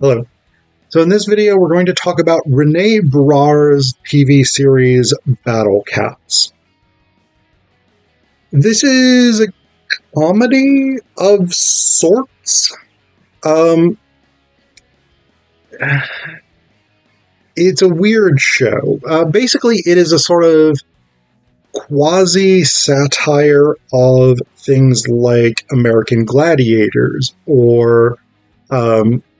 Hello. So in this video, we're going to talk about René Brar's TV series Battle Cats. This is a comedy of sorts. It's a weird show. Basically, it is a sort of quasi-satire of things like American Gladiators or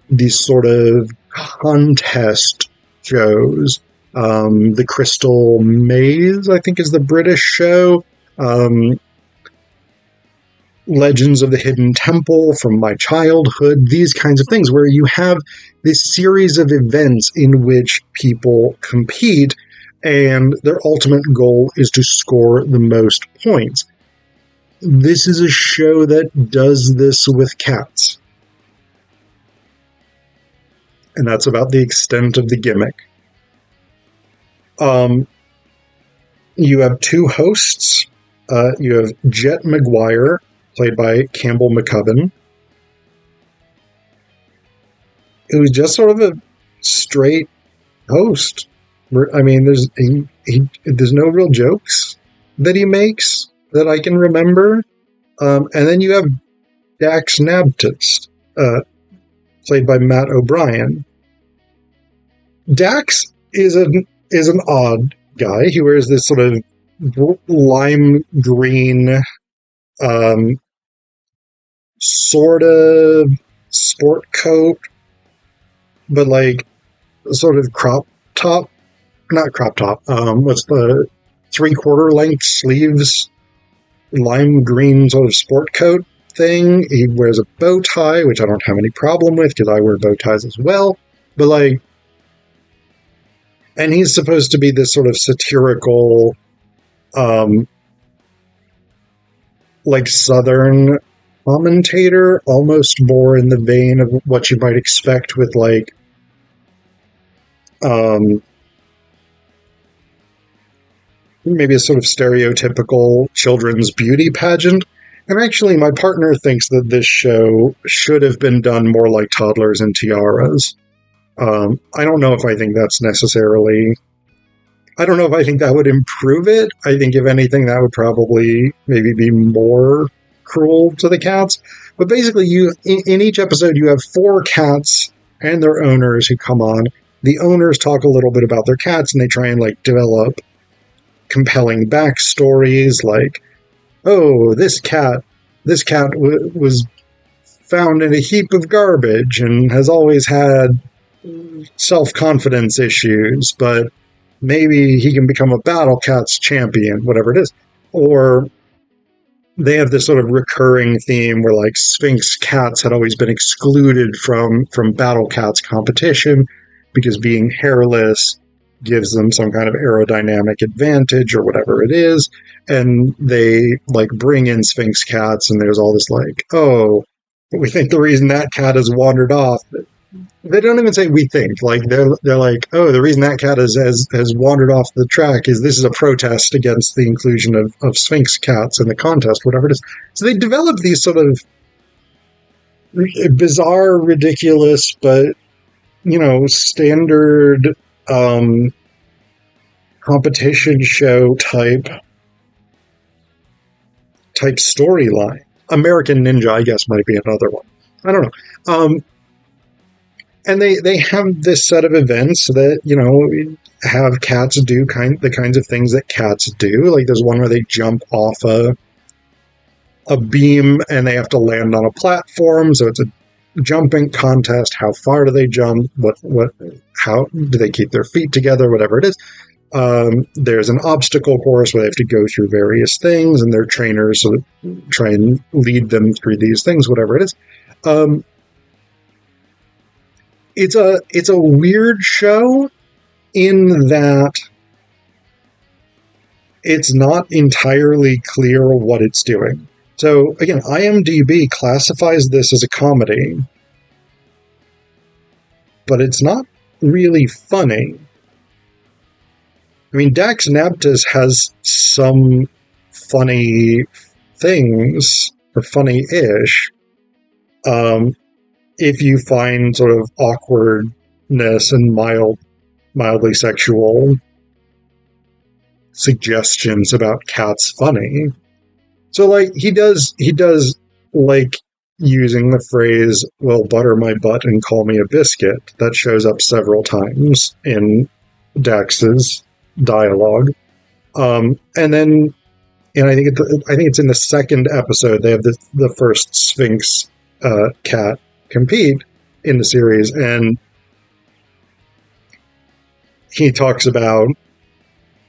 these sort of contest shows. The Crystal Maze, I think, is the British show. Legends of the Hidden Temple from my childhood, these kinds of things, where you have this series of events in which people compete, and their ultimate goal is to score the most points. This is a show that does this with cats. And that's about the extent of the gimmick. You have two hosts. You have Jet McGuire, played by Campbell McCubbin, who's just sort of a straight host. I mean, there's no real jokes that he makes that I can remember. And then you have Dax Nabtist, played by Matt O'Brien. Dax is an odd guy. He wears this sort of lime green sort of sport coat, but like sort of not crop top. What's the 3/4 length sleeves, lime green sort of sport coat thing. He wears a bow tie, which I don't have any problem with because I wear bow ties as well. But like, and he's supposed to be this sort of satirical, like Southern commentator, almost more in the vein of what you might expect with like, maybe a sort of stereotypical children's beauty pageant. And actually, my partner thinks that this show should have been done more like Toddlers and Tiaras. I don't know if I think that's necessarily... I don't know if I think that would improve it. I think, if anything, that would probably maybe be more cruel to the cats. But basically, in each episode, you have 4 cats and their owners who come on. The owners talk a little bit about their cats, and they try and like develop compelling backstories, like, oh, this cat was found in a heap of garbage and has always had self-confidence issues, but maybe he can become a Battle Cats champion, whatever it is. Or they have this sort of recurring theme where like Sphinx cats had always been excluded from Battle Cats competition because being hairless gives them some kind of aerodynamic advantage or whatever it is. And they like bring in Sphinx cats, and there's all this like, oh, we think the reason that cat has wandered off. They don't even say we think. Like they're like, oh, the reason that cat has wandered off the track is this is a protest against the inclusion of Sphinx cats in the contest, whatever it is. So they develop these sort of bizarre, ridiculous, but standard competition show type storyline. American Ninja, I guess, might be another one. I don't know. And they have this set of events that, have cats do the kinds of things that cats do. Like there's one where they jump off a beam and they have to land on a platform. So it's a jumping contest. How far do they jump? How do they keep their feet together? Whatever it is. There's an obstacle course where they have to go through various things, and their trainers sort of try and lead them through these things, whatever it is. It's a weird show in that it's not entirely clear what it's doing. So again, IMDb classifies this as a comedy, but it's not really funny. I mean, Dax Nabtist has some funny things, or funny-ish, if you find sort of awkwardness and mildly sexual suggestions about cats funny. So, like, he does like using the phrase, well, butter my butt and call me a biscuit. That shows up several times in Dax's dialogue. And then, and I think it's in the second episode, they have the first Sphinx cat compete in the series, and he talks about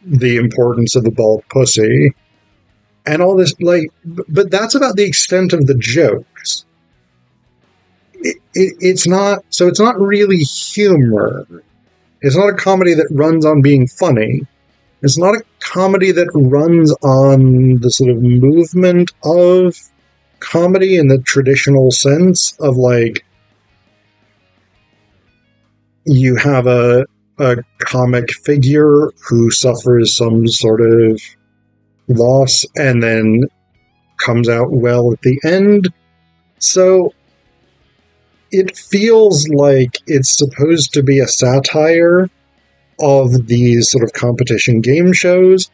the importance of the bald pussy and all this, like, but that's about the extent of the jokes. It's not really humor. It's not a comedy that runs on being funny. It's not a comedy that runs on the sort of movement of comedy in the traditional sense of, like, you have a comic figure who suffers some sort of loss and then comes out well at the end. So it feels like it's supposed to be a satire of these sort of competition game shows,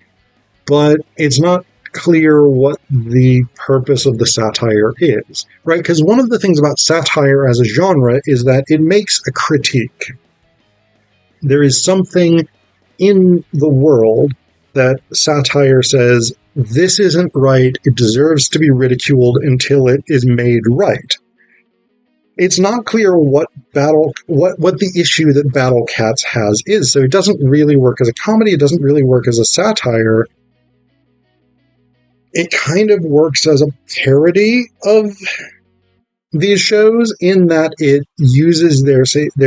but it's not clear what the purpose of the satire is, right? Because one of the things about satire as a genre is that it makes a critique. There is something in the world that satire says, this isn't right, it deserves to be ridiculed until it is made right. It's not clear what the issue that Battle Cats has is, so it doesn't really work as a comedy, it doesn't really work as a satire. It kind of works as a parody of these shows in that it uses their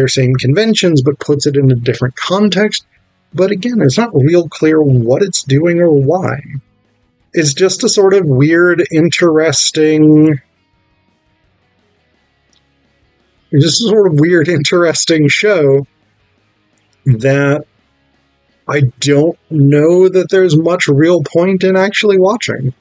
same conventions but puts it in a different context. But again, it's not real clear what it's doing or why. It's just a sort of weird, interesting show that I don't know that there's much real point in actually watching.